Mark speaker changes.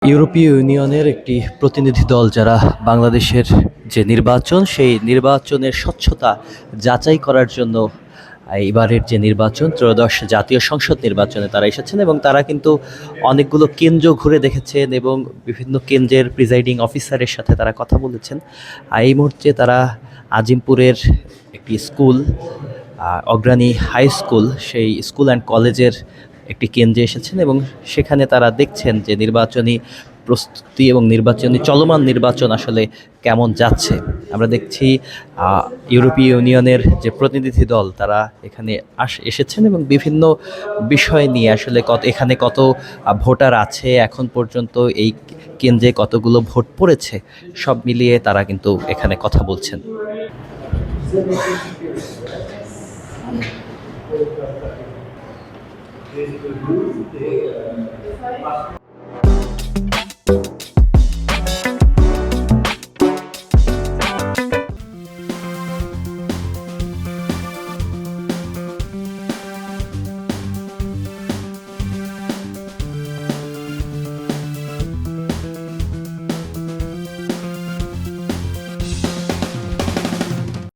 Speaker 1: ইউরোপীয় ইউনিয়নের একটি প্রতিনিধি দল যারা বাংলাদেশের যে নির্বাচন সেই নির্বাচনের স্বচ্ছতা যাচাই করার জন্য এবারের যে নির্বাচন ত্রয়োদশ জাতীয় সংসদ নির্বাচনে তারা এসেছেন এবং তারা কিন্তু অনেকগুলো কেন্দ্র ঘুরে দেখেছেন এবং বিভিন্ন কেন্দ্রের প্রিজাইডিং অফিসারের সাথে তারা কথা বলেছেন। এই মুহূর্তে তারা আজিমপুরের একটি স্কুল, অগ্রণী হাই স্কুল, সেই স্কুল অ্যান্ড কলেজের একটি কেন্দ্রে এসেছেন এবং সেখানে তারা দেখছেন যে নির্বাচনী প্রস্তুতি এবং চলমান নির্বাচন আসলে কেমন যাচ্ছে। আমরা দেখছি ইউরোপীয় ইউনিয়নের যে প্রতিনিধি দল তারা এখানে এসেছেন এবং বিভিন্ন বিষয় নিয়ে আসলে এখানে কত ভোটার আছে, এখন পর্যন্ত এই কেন্দ্রে কতগুলো ভোট পড়েছে, সব মিলিয়ে তারা কিন্তু এখানে কথা বলছেন।